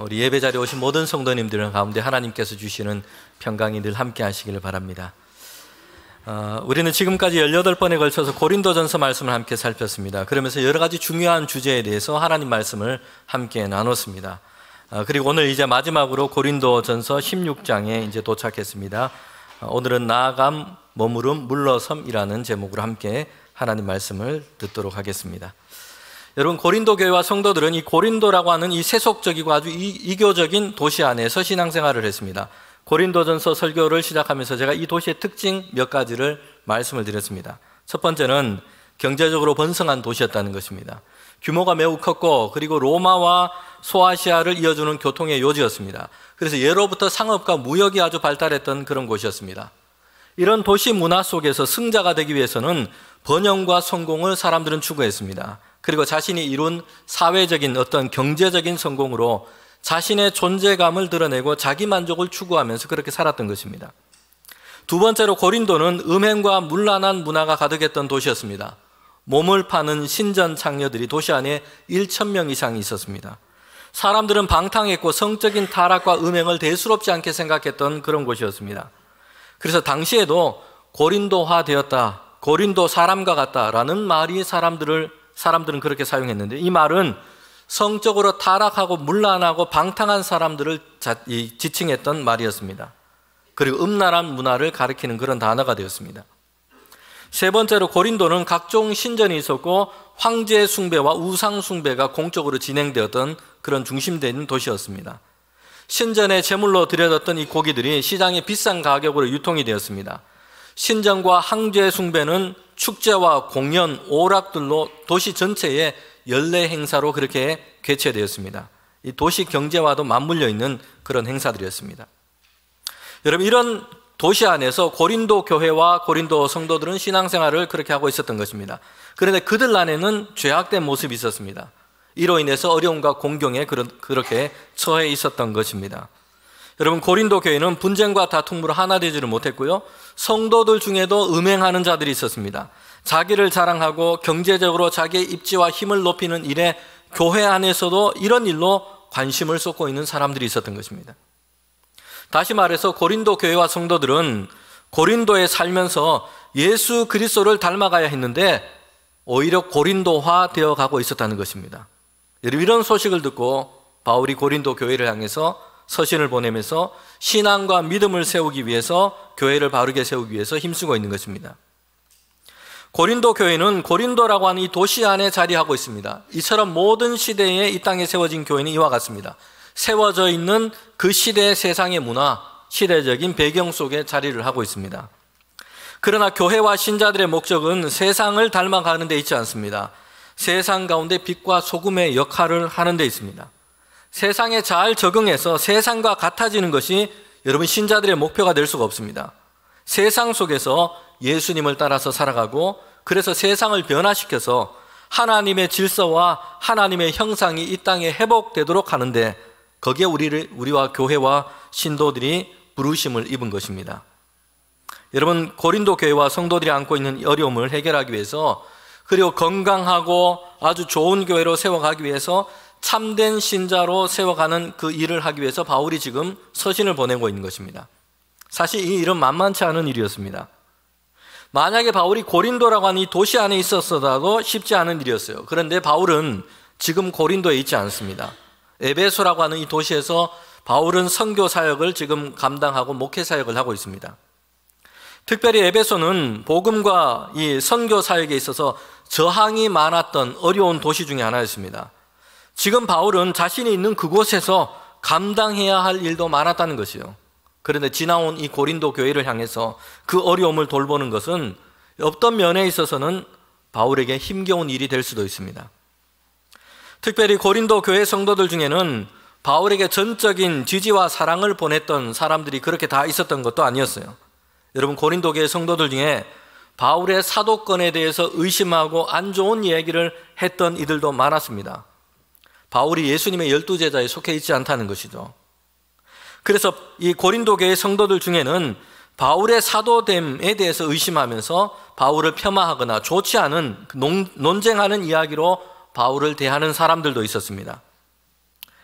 우리 예배 자리에 오신 모든 성도님들 가운데 하나님께서 주시는 평강이 늘 함께 하시기를 바랍니다. 우리는 지금까지 18번에 걸쳐서 고린도전서 말씀을 함께 살폈습니다. 그러면서 여러 가지 중요한 주제에 대해서 하나님 말씀을 함께 나눴습니다. 그리고 오늘 이제 마지막으로 고린도전서 16장에 이제 도착했습니다. 오늘은 나아감, 머무름, 물러섬이라는 제목으로 함께 하나님 말씀을 듣도록 하겠습니다. 여러분, 고린도 교회와 성도들은 이 고린도라고 하는 이 세속적이고 아주 이교적인 도시 안에서 신앙생활을 했습니다. 고린도전서 설교를 시작하면서 제가 이 도시의 특징 몇 가지를 말씀을 드렸습니다. 첫 번째는 경제적으로 번성한 도시였다는 것입니다. 규모가 매우 컸고 그리고 로마와 소아시아를 이어주는 교통의 요지였습니다. 그래서 예로부터 상업과 무역이 아주 발달했던 그런 곳이었습니다. 이런 도시 문화 속에서 승자가 되기 위해서는 번영과 성공을 사람들은 추구했습니다. 그리고 자신이 이룬 사회적인 어떤 경제적인 성공으로 자신의 존재감을 드러내고 자기 만족을 추구하면서 그렇게 살았던 것입니다. 두 번째로 고린도는 음행과 문란한 문화가 가득했던 도시였습니다. 몸을 파는 신전 창녀들이 도시 안에 1,000명 이상이 있었습니다. 사람들은 방탕했고 성적인 타락과 음행을 대수롭지 않게 생각했던 그런 곳이었습니다. 그래서 당시에도 고린도화 되었다, 고린도 사람과 같다라는 말이 사람들은 그렇게 사용했는데, 이 말은 성적으로 타락하고 문란하고 방탕한 사람들을 지칭했던 말이었습니다. 그리고 음란한 문화를 가리키는 그런 단어가 되었습니다. 세 번째로 고린도는 각종 신전이 있었고 황제 숭배와 우상 숭배가 공적으로 진행되었던 그런 중심되는 도시였습니다. 신전에 제물로 드려졌던 이 고기들이 시장에 비싼 가격으로 유통이 되었습니다. 신전과 황제 숭배는 축제와 공연, 오락들로 도시 전체의 연례 행사로 그렇게 개최되었습니다. 이 도시 경제와도 맞물려 있는 그런 행사들이었습니다. 여러분, 이런 도시 안에서 고린도 교회와 고린도 성도들은 신앙생활을 그렇게 하고 있었던 것입니다. 그런데 그들 안에는 죄악된 모습이 있었습니다. 이로 인해서 어려움과 공경에 그렇게 처해 있었던 것입니다. 여러분, 고린도 교회는 분쟁과 다툼으로 하나 되지를 못했고요, 성도들 중에도 음행하는 자들이 있었습니다. 자기를 자랑하고 경제적으로 자기의 입지와 힘을 높이는 일에 교회 안에서도 이런 일로 관심을 쏟고 있는 사람들이 있었던 것입니다. 다시 말해서 고린도 교회와 성도들은 고린도에 살면서 예수 그리스도를 닮아가야 했는데 오히려 고린도화 되어 가고 있었다는 것입니다. 이런 소식을 듣고 바울이 고린도 교회를 향해서 서신을 보내면서 신앙과 믿음을 세우기 위해서, 교회를 바르게 세우기 위해서 힘쓰고 있는 것입니다. 고린도 교회는 고린도라고 하는 이 도시 안에 자리하고 있습니다. 이처럼 모든 시대에 이 땅에 세워진 교회는 이와 같습니다. 세워져 있는 그 시대의 세상의 문화, 시대적인 배경 속에 자리를 하고 있습니다. 그러나 교회와 신자들의 목적은 세상을 닮아가는 데 있지 않습니다. 세상 가운데 빛과 소금의 역할을 하는 데 있습니다. 세상에 잘 적응해서 세상과 같아지는 것이 여러분 신자들의 목표가 될 수가 없습니다. 세상 속에서 예수님을 따라서 살아가고, 그래서 세상을 변화시켜서 하나님의 질서와 하나님의 형상이 이 땅에 회복되도록 하는데, 거기에 우리와 교회와 신도들이 부르심을 입은 것입니다. 여러분, 고린도 교회와 성도들이 안고 있는 어려움을 해결하기 위해서, 그리고 건강하고 아주 좋은 교회로 세워가기 위해서, 참된 신자로 세워가는 그 일을 하기 위해서 바울이 지금 서신을 보내고 있는 것입니다. 사실 이 일은 만만치 않은 일이었습니다. 만약에 바울이 고린도라고 하는 이 도시 안에 있었어도 쉽지 않은 일이었어요. 그런데 바울은 지금 고린도에 있지 않습니다. 에베소라고 하는 이 도시에서 바울은 선교 사역을 지금 감당하고 목회 사역을 하고 있습니다. 특별히 에베소는 복음과 이 선교 사역에 있어서 저항이 많았던 어려운 도시 중에 하나였습니다. 지금 바울은 자신이 있는 그곳에서 감당해야 할 일도 많았다는 것이요. 그런데 지나온 이 고린도 교회를 향해서 그 어려움을 돌보는 것은 어떤 면에 있어서는 바울에게 힘겨운 일이 될 수도 있습니다. 특별히 고린도 교회 성도들 중에는 바울에게 전적인 지지와 사랑을 보냈던 사람들이 그렇게 다 있었던 것도 아니었어요. 여러분, 고린도 교회 성도들 중에 바울의 사도권에 대해서 의심하고 안 좋은 얘기를 했던 이들도 많았습니다. 바울이 예수님의 12제자에 속해 있지 않다는 것이죠. 그래서 이 고린도 교회 성도들 중에는 바울의 사도됨에 대해서 의심하면서 바울을 폄하하거나 좋지 않은 논쟁하는 이야기로 바울을 대하는 사람들도 있었습니다.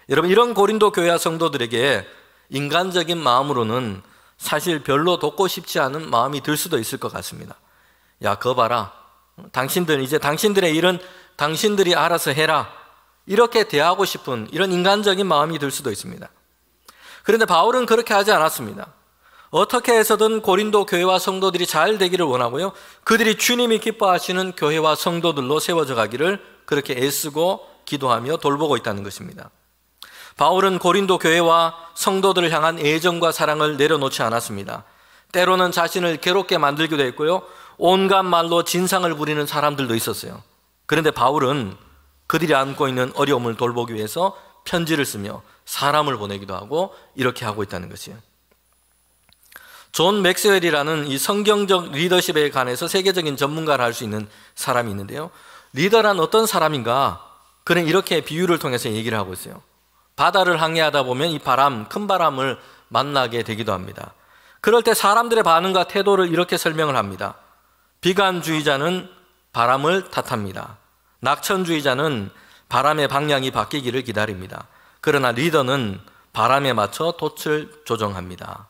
여러분, 이런 고린도 교회와 성도들에게 인간적인 마음으로는 사실 별로 돕고 싶지 않은 마음이 들 수도 있을 것 같습니다. 야, 그거 봐라. 이제 당신들의 일은 당신들이 알아서 해라. 이렇게 대하고 싶은 이런 인간적인 마음이 들 수도 있습니다. 그런데 바울은 그렇게 하지 않았습니다. 어떻게 해서든 고린도 교회와 성도들이 잘 되기를 원하고요, 그들이 주님이 기뻐하시는 교회와 성도들로 세워져 가기를 그렇게 애쓰고 기도하며 돌보고 있다는 것입니다. 바울은 고린도 교회와 성도들을 향한 애정과 사랑을 내려놓지 않았습니다. 때로는 자신을 괴롭게 만들기도 했고요, 온갖 말로 진상을 부리는 사람들도 있었어요. 그런데 바울은 그들이 안고 있는 어려움을 돌보기 위해서 편지를 쓰며 사람을 보내기도 하고 이렇게 하고 있다는 것이에요. 존 맥스웰이라는 이 성경적 리더십에 관해서 세계적인 전문가를 할 수 있는 사람이 있는데요, 리더란 어떤 사람인가? 그는 이렇게 비유를 통해서 얘기를 하고 있어요. 바다를 항해하다 보면 이 큰 바람을 만나게 되기도 합니다. 그럴 때 사람들의 반응과 태도를 이렇게 설명을 합니다. 비관주의자는 바람을 탓합니다. 낙천주의자는 바람의 방향이 바뀌기를 기다립니다. 그러나 리더는 바람에 맞춰 돛을 조정합니다.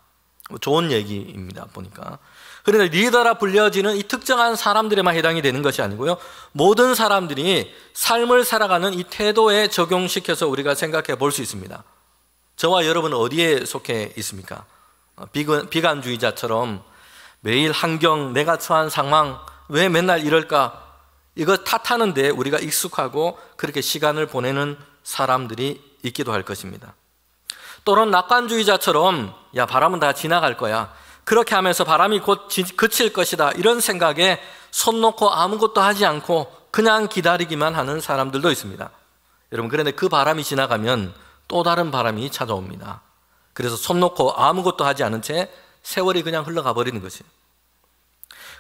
좋은 얘기입니다, 보니까. 그런데 리더라 불려지는 이 특정한 사람들에만 해당이 되는 것이 아니고요, 모든 사람들이 삶을 살아가는 이 태도에 적용시켜서 우리가 생각해 볼 수 있습니다. 저와 여러분은 어디에 속해 있습니까? 비관주의자처럼 매일 환경, 내가 처한 상황, 왜 맨날 이럴까? 이거 탓하는데 우리가 익숙하고 그렇게 시간을 보내는 사람들이 있기도 할 것입니다. 또는 낙관주의자처럼 야, 바람은 다 지나갈 거야, 그렇게 하면서 바람이 곧 그칠 것이다, 이런 생각에 손 놓고 아무것도 하지 않고 그냥 기다리기만 하는 사람들도 있습니다. 여러분, 그런데 그 바람이 지나가면 또 다른 바람이 찾아옵니다. 그래서 손 놓고 아무것도 하지 않은 채 세월이 그냥 흘러가 버리는 것이에요.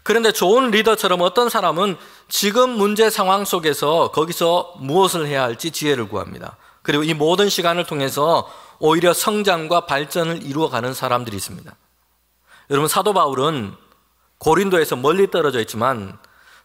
그런데 좋은 리더처럼 어떤 사람은 지금 문제 상황 속에서 거기서 무엇을 해야 할지 지혜를 구합니다. 그리고 이 모든 시간을 통해서 오히려 성장과 발전을 이루어가는 사람들이 있습니다. 여러분, 사도 바울은 고린도에서 멀리 떨어져 있지만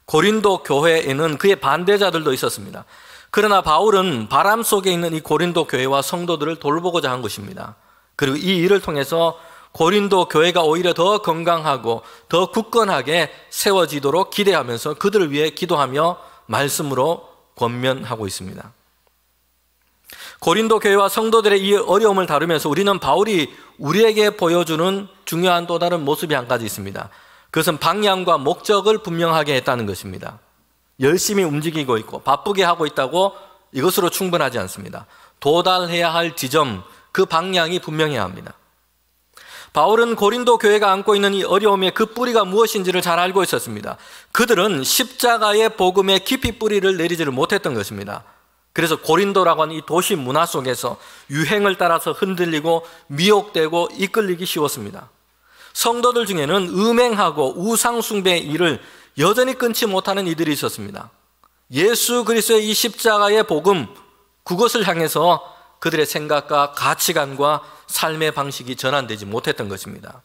고린도 교회에는 그의 반대자들도 있었습니다. 그러나 바울은 바람 속에 있는 이 고린도 교회와 성도들을 돌보고자 한 것입니다. 그리고 이 일을 통해서 고린도 교회가 오히려 더 건강하고 더 굳건하게 세워지도록 기대하면서 그들을 위해 기도하며 말씀으로 권면하고 있습니다. 고린도 교회와 성도들의 이 어려움을 다루면서 우리는 바울이 우리에게 보여주는 중요한 또 다른 모습이 한 가지 있습니다. 그것은 방향과 목적을 분명하게 했다는 것입니다. 열심히 움직이고 있고 바쁘게 하고 있다고 이것으로 충분하지 않습니다. 도달해야 할 지점, 그 방향이 분명해야 합니다. 바울은 고린도 교회가 안고 있는 이 어려움의 그 뿌리가 무엇인지를 잘 알고 있었습니다. 그들은 십자가의 복음에 깊이 뿌리를 내리지를 못했던 것입니다. 그래서 고린도라고 하는 이 도시 문화 속에서 유행을 따라서 흔들리고 미혹되고 이끌리기 쉬웠습니다. 성도들 중에는 음행하고 우상 숭배의 일을 여전히 끊지 못하는 이들이 있었습니다. 예수 그리스도의 이 십자가의 복음, 그것을 향해서 그들의 생각과 가치관과 삶의 방식이 전환되지 못했던 것입니다.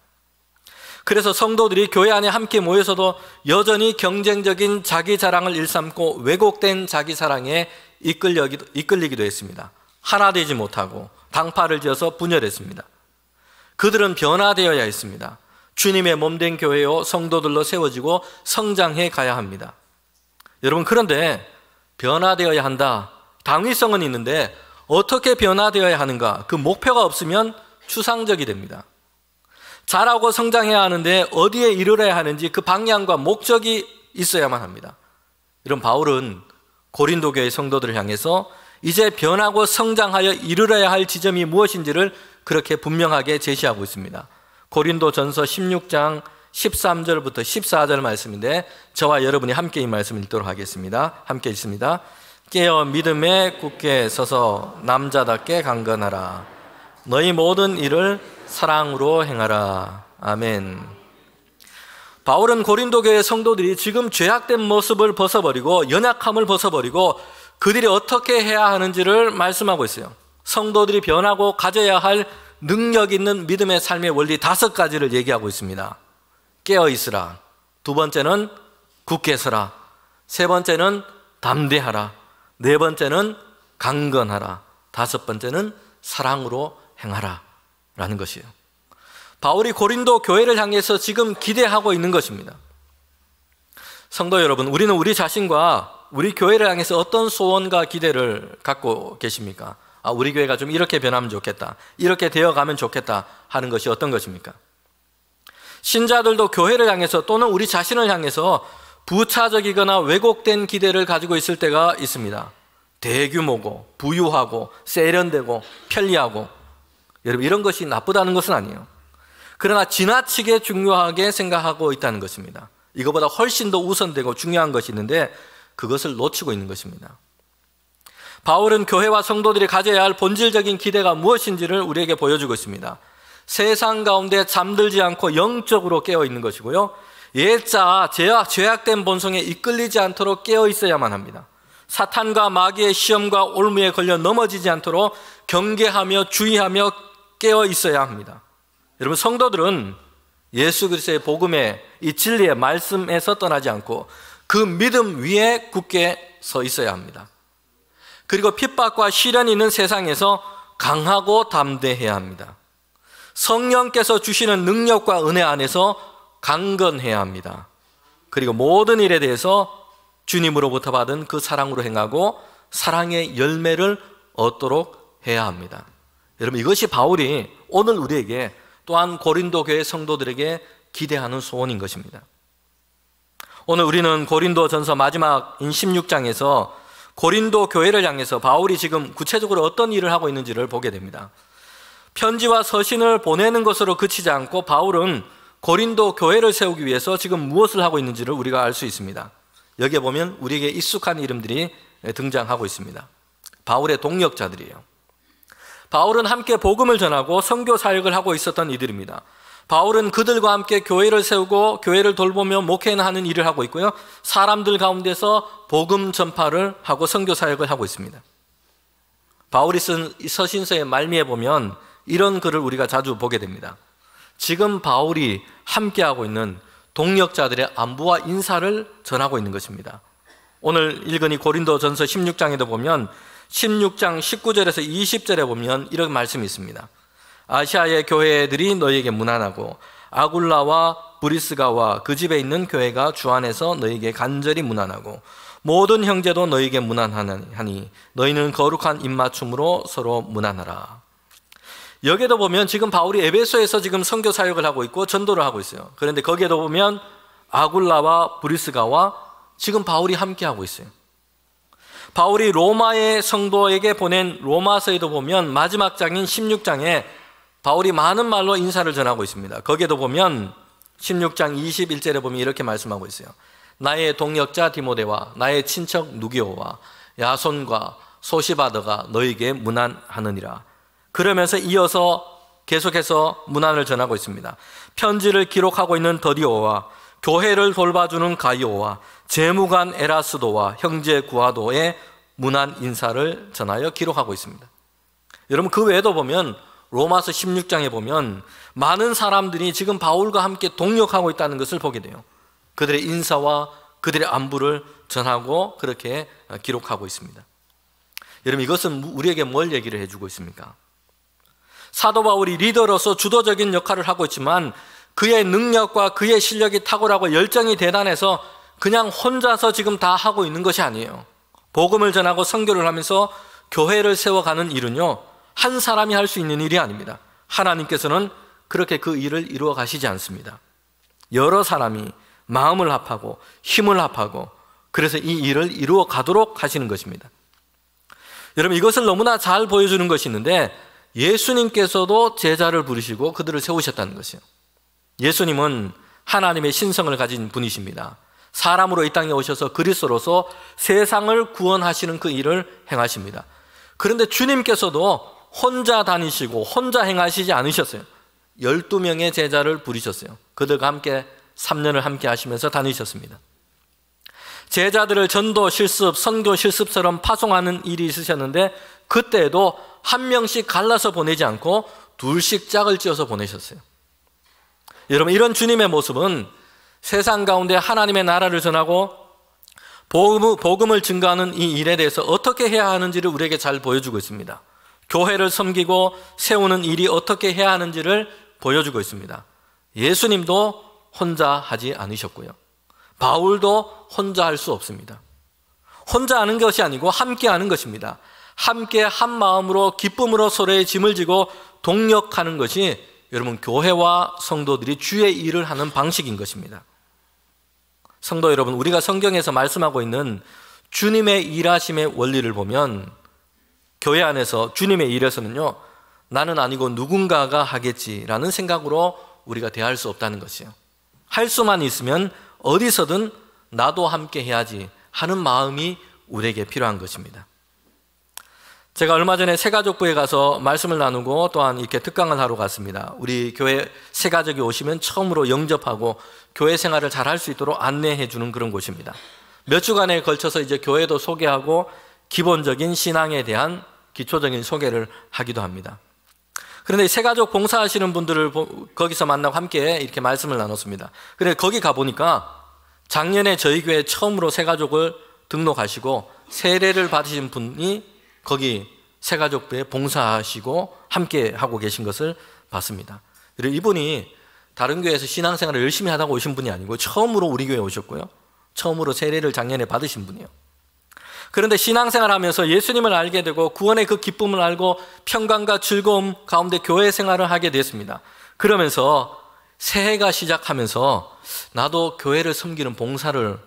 그래서 성도들이 교회 안에 함께 모여서도 여전히 경쟁적인 자기 자랑을 일삼고 왜곡된 자기 사랑에 이끌리기도 했습니다. 하나 되지 못하고 당파를 지어서 분열했습니다. 그들은 변화되어야 했습니다. 주님의 몸된 교회요 성도들로 세워지고 성장해 가야 합니다. 여러분, 그런데 변화되어야 한다, 당위성은 있는데 어떻게 변화되어야 하는가, 그 목표가 없으면 추상적이 됩니다. 자라고 성장해야 하는데 어디에 이르러야 하는지 그 방향과 목적이 있어야만 합니다. 이런 바울은 고린도 교회 성도들을 향해서 이제 변하고 성장하여 이르러야 할 지점이 무엇인지를 그렇게 분명하게 제시하고 있습니다. 고린도 전서 16장 13절부터 14절 말씀인데 저와 여러분이 함께 이 말씀을 읽도록 하겠습니다. 함께 읽습니다. 깨어 믿음에 굳게 서서 남자답게 강건하라. 너희 모든 일을 사랑으로 행하라. 아멘. 바울은 고린도 교회 성도들이 지금 죄악된 모습을 벗어버리고 연약함을 벗어버리고 그들이 어떻게 해야 하는지를 말씀하고 있어요. 성도들이 변하고 가져야 할 능력 있는 믿음의 삶의 원리 5가지를 얘기하고 있습니다. 깨어 있으라. 2번째는 굳게 서라. 3번째는 담대하라. 4번째는 강건하라. 5번째는 사랑으로 행하라 라는 것이에요. 바울이 고린도 교회를 향해서 지금 기대하고 있는 것입니다. 성도 여러분, 우리는 우리 자신과 우리 교회를 향해서 어떤 소원과 기대를 갖고 계십니까? 우리 교회가 좀 이렇게 변하면 좋겠다, 이렇게 되어가면 좋겠다 하는 것이 어떤 것입니까? 신자들도 교회를 향해서 또는 우리 자신을 향해서 부차적이거나 왜곡된 기대를 가지고 있을 때가 있습니다. 대규모고 부유하고 세련되고 편리하고, 여러분 이런 것이 나쁘다는 것은 아니에요. 그러나 지나치게 중요하게 생각하고 있다는 것입니다. 이거보다 훨씬 더 우선되고 중요한 것이 있는데 그것을 놓치고 있는 것입니다. 바울은 교회와 성도들이 가져야 할 본질적인 기대가 무엇인지를 우리에게 보여주고 있습니다. 세상 가운데 잠들지 않고 영적으로 깨어 있는 것이고요, 옛자 죄악된 본성에 이끌리지 않도록 깨어 있어야만 합니다. 사탄과 마귀의 시험과 올무에 걸려 넘어지지 않도록 경계하며 주의하며 깨어 있어야 합니다. 여러분, 성도들은 예수 그리스도의 복음의 이 진리의 말씀에서 떠나지 않고 그 믿음 위에 굳게 서 있어야 합니다. 그리고 핍박과 시련이 있는 세상에서 강하고 담대해야 합니다. 성령께서 주시는 능력과 은혜 안에서 강건해야 합니다. 그리고 모든 일에 대해서 주님으로부터 받은 그 사랑으로 행하고 사랑의 열매를 얻도록 해야 합니다. 여러분, 이것이 바울이 오늘 우리에게 또한 고린도 교회 성도들에게 기대하는 소원인 것입니다. 오늘 우리는 고린도 전서 마지막인 16장에서 고린도 교회를 향해서 바울이 지금 구체적으로 어떤 일을 하고 있는지를 보게 됩니다. 편지와 서신을 보내는 것으로 그치지 않고 바울은 고린도 교회를 세우기 위해서 지금 무엇을 하고 있는지를 우리가 알 수 있습니다. 여기에 보면 우리에게 익숙한 이름들이 등장하고 있습니다. 바울의 동역자들이에요. 바울은 함께 복음을 전하고 선교 사역을 하고 있었던 이들입니다. 바울은 그들과 함께 교회를 세우고 교회를 돌보며 목회하는 일을 하고 있고요, 사람들 가운데서 복음 전파를 하고 선교 사역을 하고 있습니다. 바울이 쓴 서신서의 말미에 보면 이런 글을 우리가 자주 보게 됩니다. 지금 바울이 함께하고 있는 동역자들의 안부와 인사를 전하고 있는 것입니다. 오늘 읽은 이 고린도전서 16장에도 보면 16장 19절에서 20절에 보면 이런 말씀이 있습니다. 아시아의 교회들이 너희에게 문안하고 아굴라와 브리스가와 그 집에 있는 교회가 주 안에서 너희에게 간절히 문안하고 모든 형제도 너희에게 문안하니 너희는 거룩한 입맞춤으로 서로 문안하라. 여기에도 보면 지금 바울이 에베소에서 지금 선교 사역을 하고 있고 전도를 하고 있어요. 그런데 거기에도 보면 아굴라와 브리스가와 지금 바울이 함께 하고 있어요. 바울이 로마의 성도에게 보낸 로마서에도 보면 마지막 장인 16장에 바울이 많은 말로 인사를 전하고 있습니다. 거기에도 보면 16장 21절에 보면 이렇게 말씀하고 있어요. 나의 동역자 디모데와 나의 친척 누기오와 야손과 소시바더가 너에게 문안하느니라. 그러면서 이어서 계속해서 문안을 전하고 있습니다. 편지를 기록하고 있는 더디오와 교회를 돌봐주는 가이오와 재무관 에라스도와 형제 구하도의 문안 인사를 전하여 기록하고 있습니다. 여러분, 그 외에도 보면 로마서 16장에 보면 많은 사람들이 지금 바울과 함께 동역하고 있다는 것을 보게 돼요. 그들의 인사와 그들의 안부를 전하고 그렇게 기록하고 있습니다. 여러분, 이것은 우리에게 뭘 얘기를 해주고 있습니까? 사도 바울이 리더로서 주도적인 역할을 하고 있지만 그의 능력과 그의 실력이 탁월하고 열정이 대단해서 그냥 혼자서 지금 다 하고 있는 것이 아니에요. 복음을 전하고 선교를 하면서 교회를 세워가는 일은요, 한 사람이 할 수 있는 일이 아닙니다. 하나님께서는 그렇게 그 일을 이루어 가시지 않습니다. 여러 사람이 마음을 합하고 힘을 합하고 그래서 이 일을 이루어 가도록 하시는 것입니다. 여러분, 이것을 너무나 잘 보여주는 것이 있는데 예수님께서도 제자를 부르시고 그들을 세우셨다는 것이에요. 예수님은 하나님의 신성을 가진 분이십니다. 사람으로 이 땅에 오셔서 그리스도로서 세상을 구원하시는 그 일을 행하십니다. 그런데 주님께서도 혼자 다니시고 혼자 행하시지 않으셨어요. 12명의 제자를 부르셨어요. 그들과 함께 3년을 함께 하시면서 다니셨습니다. 제자들을 전도 실습, 선교 실습처럼 파송하는 일이 있으셨는데 그때에도 한 명씩 갈라서 보내지 않고 둘씩 짝을 지어서 보내셨어요. 여러분, 이런 주님의 모습은 세상 가운데 하나님의 나라를 전하고 복음을 증거하는 이 일에 대해서 어떻게 해야 하는지를 우리에게 잘 보여주고 있습니다. 교회를 섬기고 세우는 일이 어떻게 해야 하는지를 보여주고 있습니다. 예수님도 혼자 하지 않으셨고요. 바울도 혼자 할 수 없습니다. 혼자 하는 것이 아니고 함께 하는 것입니다. 함께 한 마음으로 기쁨으로 서로의 짐을 지고 동력하는 것이 여러분 교회와 성도들이 주의 일을 하는 방식인 것입니다. 성도 여러분, 우리가 성경에서 말씀하고 있는 주님의 일하심의 원리를 보면 교회 안에서 주님의 일에서는요, 나는 아니고 누군가가 하겠지라는 생각으로 우리가 대할 수 없다는 것이에요. 할 수만 있으면 어디서든 나도 함께 해야지 하는 마음이 우리에게 필요한 것입니다. 제가 얼마 전에 새가족부에 가서 말씀을 나누고 또한 이렇게 특강을 하러 갔습니다. 우리 교회 새가족이 오시면 처음으로 영접하고 교회 생활을 잘 할 수 있도록 안내해 주는 그런 곳입니다. 몇 주간에 걸쳐서 이제 교회도 소개하고 기본적인 신앙에 대한 기초적인 소개를 하기도 합니다. 그런데 새가족 봉사하시는 분들을 거기서 만나고 함께 이렇게 말씀을 나눴습니다. 그런데 거기 가보니까 작년에 저희 교회 처음으로 새가족을 등록하시고 세례를 받으신 분이 거기 새가족부에 봉사하시고 함께 하고 계신 것을 봤습니다. 그리고 이분이 다른 교회에서 신앙생활을 열심히 하다가 오신 분이 아니고 처음으로 우리 교회에 오셨고요. 처음으로 세례를 작년에 받으신 분이에요. 그런데 신앙생활하면서 예수님을 알게 되고 구원의 그 기쁨을 알고 평강과 즐거움 가운데 교회 생활을 하게 됐습니다. 그러면서 새해가 시작하면서 나도 교회를 섬기는 봉사를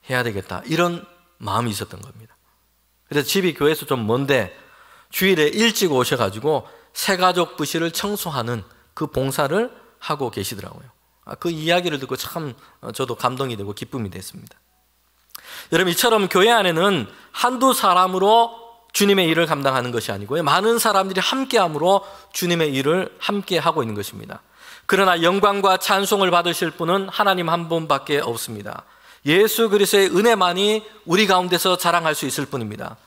해야 되겠다, 이런 마음이 있었던 겁니다. 그래서 집이 교회에서 좀 먼데 주일에 일찍 오셔가지고 새가족 부실을 청소하는 그 봉사를 하고 계시더라고요. 그 이야기를 듣고 참 저도 감동이 되고 기쁨이 됐습니다. 여러분, 이처럼 교회 안에는 한두 사람으로 주님의 일을 감당하는 것이 아니고요, 많은 사람들이 함께함으로 주님의 일을 함께 하고 있는 것입니다. 그러나 영광과 찬송을 받으실 분은 하나님 한 분밖에 없습니다. 예수 그리스도의 은혜만이 우리 가운데서 자랑할 수 있을 뿐입니다.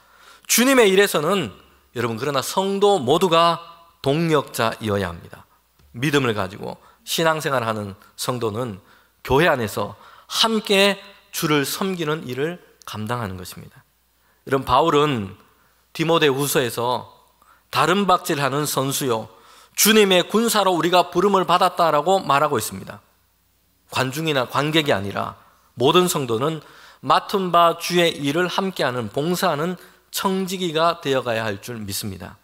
주님의 일에서는 여러분, 그러나 성도 모두가 동력자이어야 합니다. 믿음을 가지고 신앙생활하는 성도는 교회 안에서 함께 주를 섬기는 일을 감당하는 것입니다. 여러분, 바울은 디모데후서에서 다른 박질하는 선수요, 주님의 군사로 우리가 부름을 받았다라고 말하고 있습니다. 관중이나 관객이 아니라 모든 성도는 맡은 바 주의 일을 함께하는, 봉사하는 청지기가 되어가야 할 줄 믿습니다.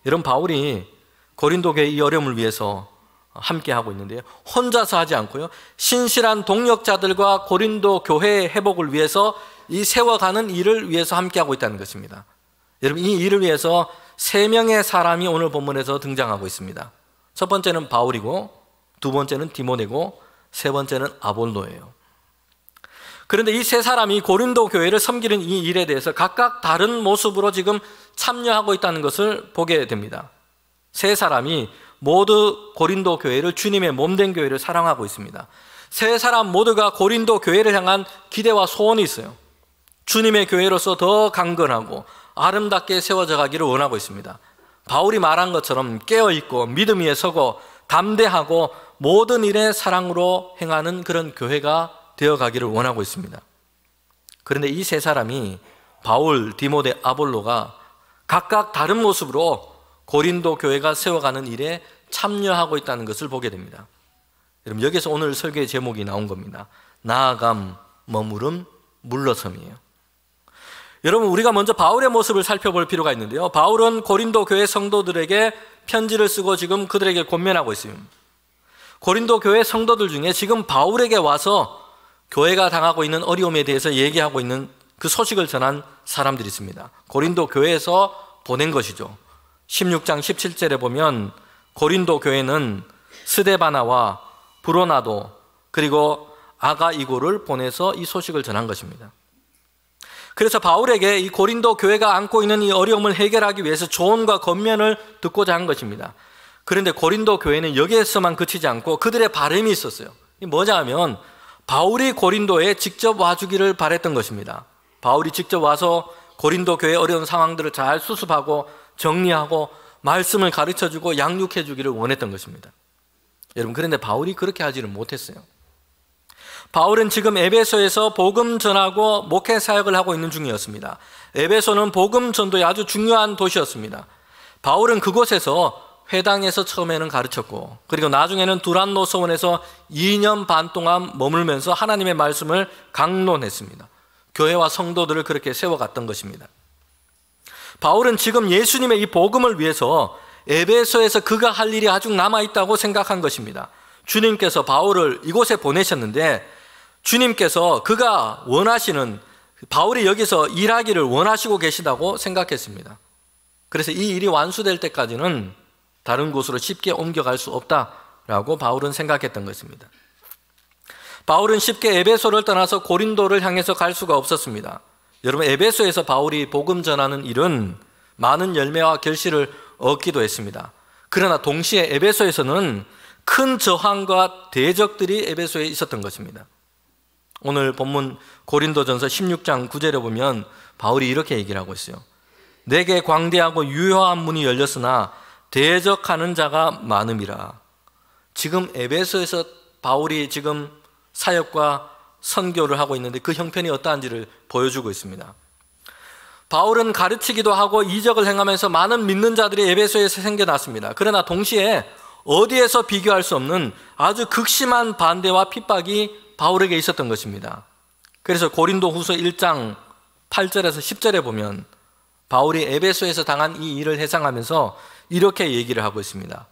여러분, 바울이 고린도 교회 이 어려움을 위해서 함께하고 있는데요, 혼자서 하지 않고요, 신실한 동력자들과 고린도 교회의 회복을 위해서 이 세워가는 일을 위해서 함께하고 있다는 것입니다. 여러분, 이 일을 위해서 3명의 사람이 오늘 본문에서 등장하고 있습니다. 첫 번째는 바울이고, 두 번째는 디모데고, 세 번째는 아볼로예요. 그런데 이 세 사람이 고린도 교회를 섬기는 이 일에 대해서 각각 다른 모습으로 지금 참여하고 있다는 것을 보게 됩니다. 세 사람이 모두 고린도 교회를, 주님의 몸된 교회를 사랑하고 있습니다. 세 사람 모두가 고린도 교회를 향한 기대와 소원이 있어요. 주님의 교회로서 더 강건하고 아름답게 세워져 가기를 원하고 있습니다. 바울이 말한 것처럼 깨어있고 믿음 위에 서고 담대하고 모든 일에 사랑으로 행하는 그런 교회가 되어가기를 원하고 있습니다. 그런데 이 세 사람이, 바울, 디모데, 아볼로가 각각 다른 모습으로 고린도 교회가 세워가는 일에 참여하고 있다는 것을 보게 됩니다. 여러분, 여기서 오늘 설교의 제목이 나온 겁니다. 나아감, 머무름, 물러섬이에요. 여러분, 우리가 먼저 바울의 모습을 살펴볼 필요가 있는데요, 바울은 고린도 교회 성도들에게 편지를 쓰고 지금 그들에게 권면하고 있습니다. 고린도 교회 성도들 중에 지금 바울에게 와서 교회가 당하고 있는 어려움에 대해서 얘기하고 있는 그 소식을 전한 사람들이 있습니다. 고린도 교회에서 보낸 것이죠. 16장 17절에 보면 고린도 교회는 스데바나와 브로나도 그리고 아가이고를 보내서 이 소식을 전한 것입니다. 그래서 바울에게 이 고린도 교회가 안고 있는 이 어려움을 해결하기 위해서 조언과 권면을 듣고자 한 것입니다. 그런데 고린도 교회는 여기에서만 그치지 않고 그들의 바람이 있었어요. 이게 뭐냐 하면 바울이 고린도에 직접 와주기를 바랬던 것입니다. 바울이 직접 와서 고린도 교회의 어려운 상황들을 잘 수습하고 정리하고 말씀을 가르쳐주고 양육해주기를 원했던 것입니다. 여러분, 그런데 바울이 그렇게 하지는 못했어요. 바울은 지금 에베소에서 복음 전하고 목회 사역을 하고 있는 중이었습니다. 에베소는 복음 전도의 아주 중요한 도시였습니다. 바울은 그곳에서 회당에서 처음에는 가르쳤고, 그리고 나중에는 두란노 서원에서 2년 반 동안 머물면서 하나님의 말씀을 강론했습니다. 교회와 성도들을 그렇게 세워갔던 것입니다. 바울은 지금 예수님의 이 복음을 위해서 에베소에서 그가 할 일이 아직 남아있다고 생각한 것입니다. 주님께서 바울을 이곳에 보내셨는데 주님께서 그가 원하시는, 바울이 여기서 일하기를 원하시고 계시다고 생각했습니다. 그래서 이 일이 완수될 때까지는 다른 곳으로 쉽게 옮겨갈 수 없다라고 바울은 생각했던 것입니다. 바울은 쉽게 에베소를 떠나서 고린도를 향해서 갈 수가 없었습니다. 여러분, 에베소에서 바울이 복음 전하는 일은 많은 열매와 결실을 얻기도 했습니다. 그러나 동시에 에베소에서는 큰 저항과 대적들이 에베소에 있었던 것입니다. 오늘 본문 고린도전서 16장 9절에 보면 바울이 이렇게 얘기를 하고 있어요. 내게 광대하고 유효한 문이 열렸으나 대적하는 자가 많음이라. 지금 에베소에서 바울이 지금 사역과 선교를 하고 있는데 그 형편이 어떠한지를 보여주고 있습니다. 바울은 가르치기도 하고 이적을 행하면서 많은 믿는 자들이 에베소에서 생겨났습니다. 그러나 동시에 어디에서 비교할 수 없는 아주 극심한 반대와 핍박이 바울에게 있었던 것입니다. 그래서 고린도 후서 1장 8절에서 10절에 보면 바울이 에베소에서 당한 이 일을 해상하면서 이렇게 얘기를 하고 있습니다.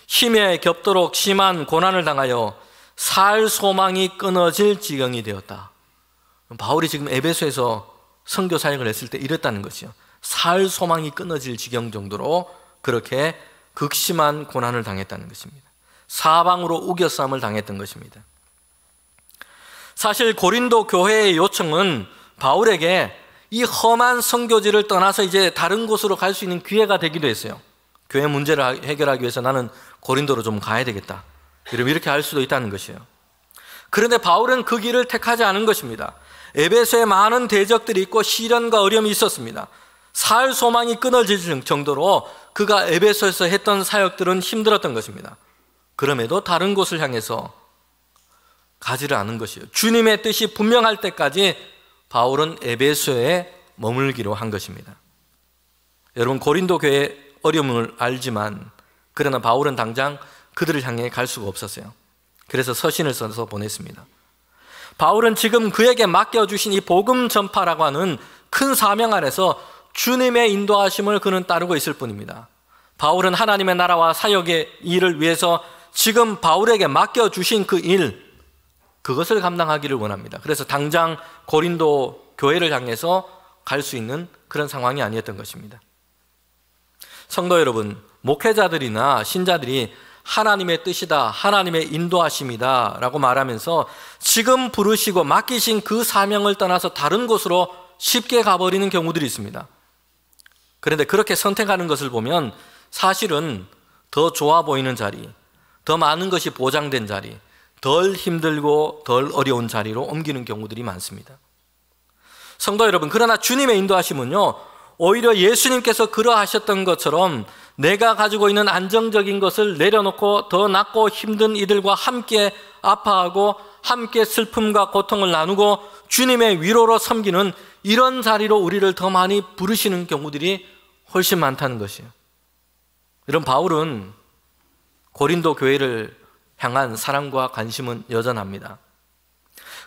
힘에 겹도록 심한 고난을 당하여 살 소망이 끊어질 지경이 되었다. 바울이 지금 에베소에서 선교 사역을 했을 때 이랬다는 것이요. 살 소망이 끊어질 지경 정도로 그렇게 극심한 고난을 당했다는 것입니다. 사방으로 우겨싸움을 당했던 것입니다. 사실 고린도 교회의 요청은 바울에게 이 험한 선교지를 떠나서 이제 다른 곳으로 갈 수 있는 기회가 되기도 했어요. 교회 문제를 해결하기 위해서 나는 고린도로 좀 가야 되겠다. 이렇게 할 수도 있다는 것이에요. 그런데 바울은 그 길을 택하지 않은 것입니다. 에베소에 많은 대적들이 있고 시련과 어려움이 있었습니다. 살 소망이 끊어질 정도로 그가 에베소에서 했던 사역들은 힘들었던 것입니다. 그럼에도 다른 곳을 향해서 가지를 않은 것이에요. 주님의 뜻이 분명할 때까지 바울은 에베소에 머물기로 한 것입니다. 여러분, 고린도 교회의 어려움을 알지만 그러나 바울은 당장 그들을 향해 갈 수가 없었어요. 그래서 서신을 써서 보냈습니다. 바울은 지금 그에게 맡겨주신 이 복음 전파라고 하는 큰 사명 안에서 주님의 인도하심을 그는 따르고 있을 뿐입니다. 바울은 하나님의 나라와 사역의 일을 위해서 지금 바울에게 맡겨주신 그 일, 그것을 감당하기를 원합니다. 그래서 당장 고린도 교회를 향해서 갈 수 있는 그런 상황이 아니었던 것입니다. 성도 여러분, 목회자들이나 신자들이 하나님의 뜻이다, 하나님의 인도하심이다 라고 말하면서 지금 부르시고 맡기신 그 사명을 떠나서 다른 곳으로 쉽게 가버리는 경우들이 있습니다. 그런데 그렇게 선택하는 것을 보면 사실은 더 좋아 보이는 자리, 더 많은 것이 보장된 자리, 덜 힘들고 덜 어려운 자리로 옮기는 경우들이 많습니다. 성도 여러분, 그러나 주님의 인도하심은요, 오히려 예수님께서 그러하셨던 것처럼 내가 가지고 있는 안정적인 것을 내려놓고 더 낫고 힘든 이들과 함께 아파하고 함께 슬픔과 고통을 나누고 주님의 위로로 섬기는 이런 자리로 우리를 더 많이 부르시는 경우들이 훨씬 많다는 것이에요. 이런 바울은 고린도 교회를 향한 사랑과 관심은 여전합니다.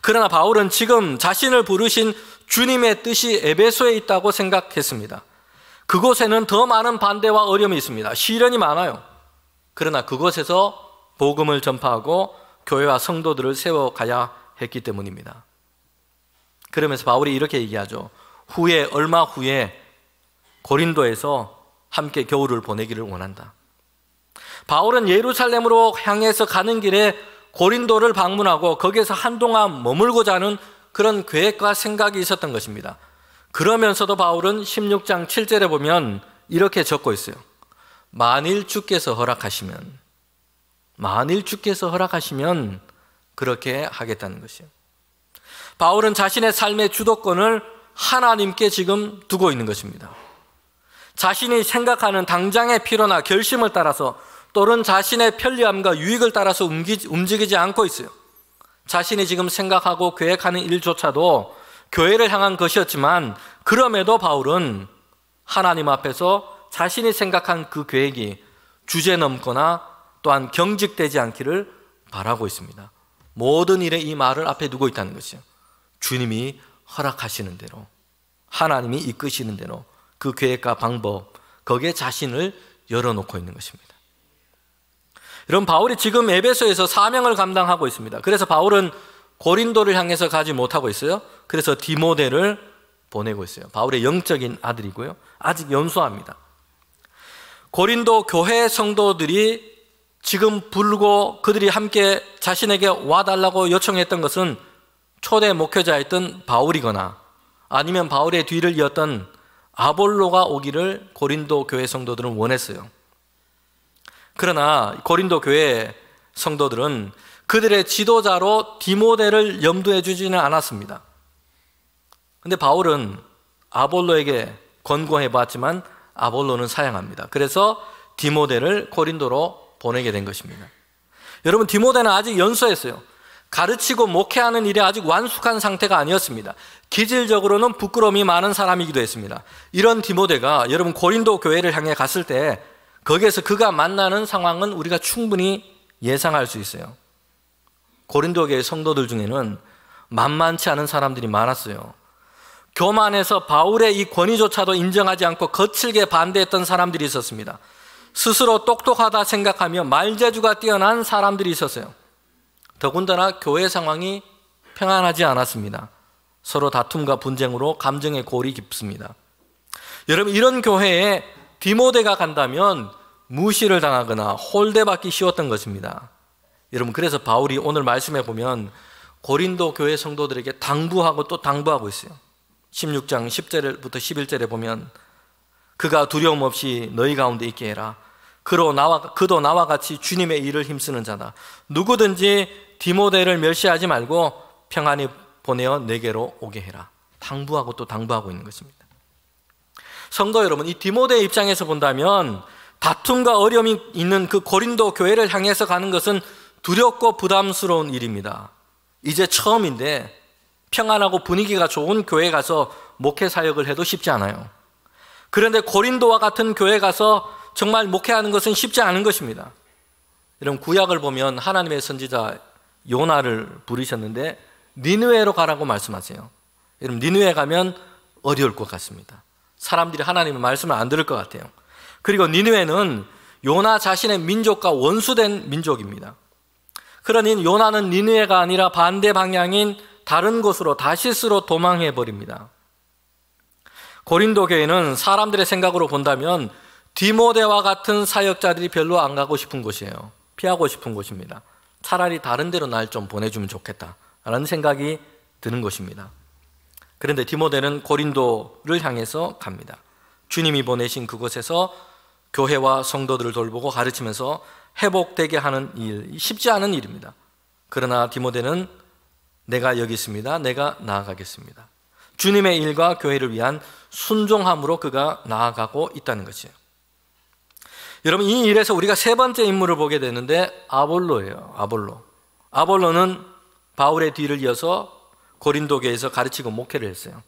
그러나 바울은 지금 자신을 부르신 주님의 뜻이 에베소에 있다고 생각했습니다. 그곳에는 더 많은 반대와 어려움이 있습니다. 시련이 많아요. 그러나 그곳에서 복음을 전파하고 교회와 성도들을 세워가야 했기 때문입니다. 그러면서 바울이 이렇게 얘기하죠. 얼마 후에 고린도에서 함께 겨울을 보내기를 원한다. 바울은 예루살렘으로 향해서 가는 길에 고린도를 방문하고 거기에서 한동안 머물고자 하는 그런 계획과 생각이 있었던 것입니다. 그러면서도 바울은 16장 7절에 보면 이렇게 적고 있어요. 만일 주께서 허락하시면 그렇게 하겠다는 것이에요. 바울은 자신의 삶의 주도권을 하나님께 지금 두고 있는 것입니다. 자신이 생각하는 당장의 필요나 결심을 따라서 또는 자신의 편리함과 유익을 따라서 움직이지 않고 있어요. 자신이 지금 생각하고 계획하는 일조차도 교회를 향한 것이었지만 그럼에도 바울은 하나님 앞에서 자신이 생각한 그 계획이 주제넘거나 또한 경직되지 않기를 바라고 있습니다. 모든 일에 이 말을 앞에 두고 있다는 것이죠. 주님이 허락하시는 대로, 하나님이 이끄시는 대로 그 계획과 방법, 거기에 자신을 열어놓고 있는 것입니다. 여러분, 바울이 지금 에베소에서 사명을 감당하고 있습니다. 그래서 바울은 고린도를 향해서 가지 못하고 있어요. 그래서 디모데를 보내고 있어요. 바울의 영적인 아들이고요. 아직 연소합니다. 고린도 교회 성도들이 지금 부르고 그들이 함께 자신에게 와달라고 요청했던 것은 초대 목회자였던 바울이거나 아니면 바울의 뒤를 이었던 아볼로가 오기를 고린도 교회 성도들은 원했어요. 그러나 고린도 교회 성도들은 그들의 지도자로 디모데를 염두에 두지는 않았습니다. 그런데 바울은 아볼로에게 권고해 봤지만 아볼로는 사양합니다. 그래서 디모데를 고린도로 보내게 된 것입니다. 여러분, 디모데는 아직 연소했어요. 가르치고 목회하는 일이 아직 완숙한 상태가 아니었습니다. 기질적으로는 부끄러움이 많은 사람이기도 했습니다. 이런 디모데가 여러분 고린도 교회를 향해 갔을 때 거기에서 그가 만나는 상황은 우리가 충분히 예상할 수 있어요. 고린도 교회 성도들 중에는 만만치 않은 사람들이 많았어요. 교만해서 바울의 이 권위조차도 인정하지 않고 거칠게 반대했던 사람들이 있었습니다. 스스로 똑똑하다 생각하며 말재주가 뛰어난 사람들이 있었어요. 더군다나 교회 상황이 평안하지 않았습니다. 서로 다툼과 분쟁으로 감정의 골이 깊습니다. 여러분, 이런 교회에 디모데가 간다면 무시를 당하거나 홀대받기 쉬웠던 것입니다. 여러분, 그래서 바울이 오늘 말씀해 보면 고린도 교회 성도들에게 당부하고 또 당부하고 있어요. 16장 10절부터 11절에 보면 그가 두려움 없이 너희 가운데 있게 해라. 그도 나와 같이 주님의 일을 힘쓰는 자다. 누구든지 디모데를 멸시하지 말고 평안히 보내어 내게로 오게 해라. 당부하고 또 당부하고 있는 것입니다. 성도 여러분, 이 디모데의 입장에서 본다면 다툼과 어려움이 있는 그 고린도 교회를 향해서 가는 것은 두렵고 부담스러운 일입니다. 이제 처음인데 평안하고 분위기가 좋은 교회에 가서 목회 사역을 해도 쉽지 않아요. 그런데 고린도와 같은 교회에 가서 정말 목회하는 것은 쉽지 않은 것입니다. 여러분, 구약을 보면 하나님의 선지자 요나를 부르셨는데 니느웨로 가라고 말씀하세요. 여러분, 니느웨 가면 어려울 것 같습니다. 사람들이 하나님의 말씀을 안 들을 것 같아요. 그리고 니느웨는 요나 자신의 민족과 원수된 민족입니다. 그러니 요나는 니느웨가 아니라 반대 방향인 다른 곳으로 다시스로 도망해 버립니다. 고린도 교회는 사람들의 생각으로 본다면 디모데와 같은 사역자들이 별로 안 가고 싶은 곳이에요. 피하고 싶은 곳입니다. 차라리 다른 데로 날 좀 보내주면 좋겠다라는 생각이 드는 것입니다. 그런데 디모데는 고린도를 향해서 갑니다. 주님이 보내신 그곳에서 교회와 성도들을 돌보고 가르치면서 회복되게 하는 일, 쉽지 않은 일입니다. 그러나 디모데는 내가 여기 있습니다. 내가 나아가겠습니다. 주님의 일과 교회를 위한 순종함으로 그가 나아가고 있다는 것이에요. 여러분, 이 일에서 우리가 세 번째 인물을 보게 되는데 아볼로예요. 아볼로는 바울의 뒤를 이어서 고린도교에서 가르치고 목회를 했어요.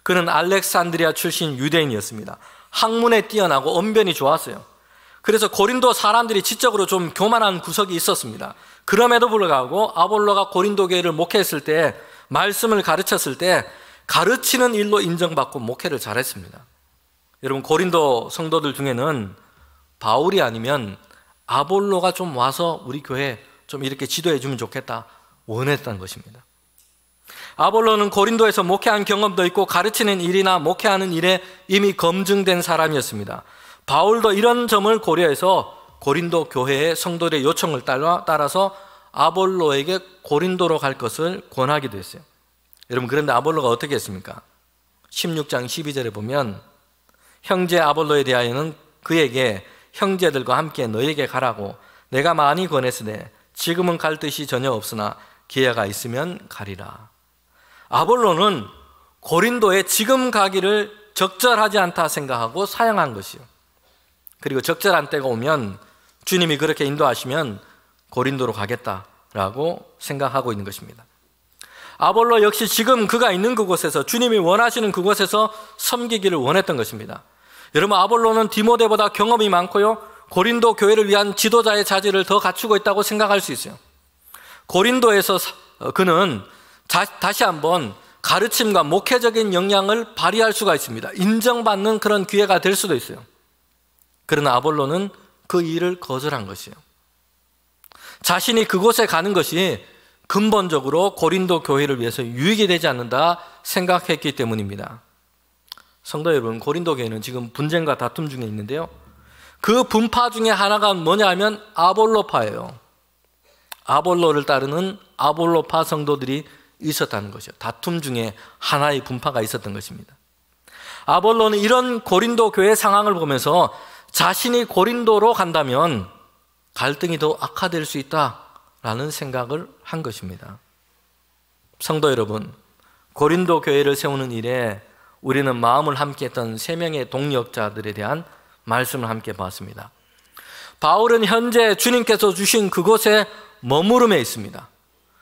그는 알렉산드리아 출신 유대인이었습니다. 학문에 뛰어나고 언변이 좋았어요. 그래서 고린도 사람들이 지적으로 좀 교만한 구석이 있었습니다. 그럼에도 불구하고 아볼로가 고린도 교회를 목회했을 때, 말씀을 가르쳤을 때 가르치는 일로 인정받고 목회를 잘했습니다. 여러분, 고린도 성도들 중에는 바울이 아니면 아볼로가 좀 와서 우리 교회 좀 이렇게 지도해 주면 좋겠다 원했던 것입니다. 아볼로는 고린도에서 목회한 경험도 있고 가르치는 일이나 목회하는 일에 이미 검증된 사람이었습니다. 바울도 이런 점을 고려해서 고린도 교회의 성도들의 요청을 따라서 아볼로에게 고린도로 갈 것을 권하기도 했어요. 여러분, 그런데 아볼로가 어떻게 했습니까? 16장 12절에 보면 형제 아볼로에 대하여는 그에게 형제들과 함께 너에게 가라고 내가 많이 권했으되 지금은 갈 뜻이 전혀 없으나 기회가 있으면 가리라. 아볼로는 고린도에 지금 가기를 적절하지 않다 생각하고 사양한 것이요. 그리고 적절한 때가 오면 주님이 그렇게 인도하시면 고린도로 가겠다라고 생각하고 있는 것입니다. 아볼로 역시 지금 그가 있는 그곳에서, 주님이 원하시는 그곳에서 섬기기를 원했던 것입니다. 여러분, 아볼로는 디모데보다 경험이 많고요, 고린도 교회를 위한 지도자의 자질을 더 갖추고 있다고 생각할 수 있어요. 고린도에서 그는 다시 한번 가르침과 목회적인 역량을 발휘할 수가 있습니다. 인정받는 그런 기회가 될 수도 있어요. 그러나 아볼로는 그 일을 거절한 것이에요. 자신이 그곳에 가는 것이 근본적으로 고린도 교회를 위해서 유익이 되지 않는다 생각했기 때문입니다. 성도 여러분, 고린도 교회는 지금 분쟁과 다툼 중에 있는데요, 그 분파 중에 하나가 뭐냐 하면 아볼로파예요. 아볼로를 따르는 아볼로파 성도들이 있었다는 것이죠. 다툼 중에 하나의 분파가 있었던 것입니다. 아볼로는 이런 고린도 교회 상황을 보면서 자신이 고린도로 간다면 갈등이 더 악화될 수 있다라는 생각을 한 것입니다. 성도 여러분, 고린도 교회를 세우는 일에 우리는 마음을 함께했던 3명의 동력자들에 대한 말씀을 함께 봤습니다. 바울은 현재 주님께서 주신 그곳에 머무름에 있습니다.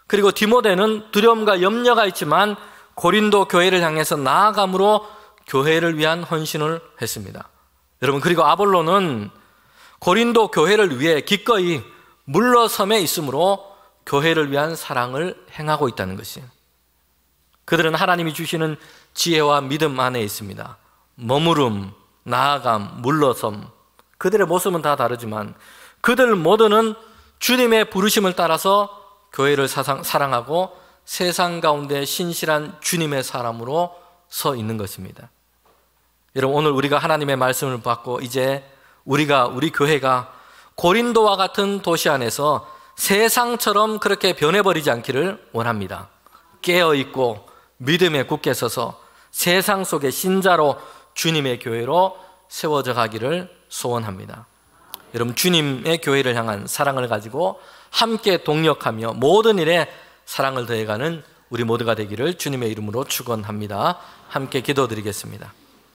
그리고 디모데는 두려움과 염려가 있지만 고린도 교회를 향해서 나아감으로 교회를 위한 헌신을 했습니다. 여러분, 그리고 아볼로는 고린도 교회를 위해 기꺼이 물러섬에 있으므로 교회를 위한 사랑을 행하고 있다는 것이에요. 그들은 하나님이 주시는 지혜와 믿음 안에 있습니다. 머무름, 나아감, 물러섬, 그들의 모습은 다 다르지만 그들 모두는 주님의 부르심을 따라서 교회를 사랑하고 세상 가운데 신실한 주님의 사람으로 서 있는 것입니다. 여러분, 오늘 우리가 하나님의 말씀을 받고 이제 우리 교회가 고린도와 같은 도시 안에서 세상처럼 그렇게 변해버리지 않기를 원합니다. 깨어있고 믿음에 굳게 서서 세상 속의 신자로 주님의 교회로 세워져 가기를 소원합니다. 여러분, 주님의 교회를 향한 사랑을 가지고 함께 동력하며 모든 일에 사랑을 더해가는 우리 모두가 되기를 주님의 이름으로 축원합니다. 함께 기도드리겠습니다.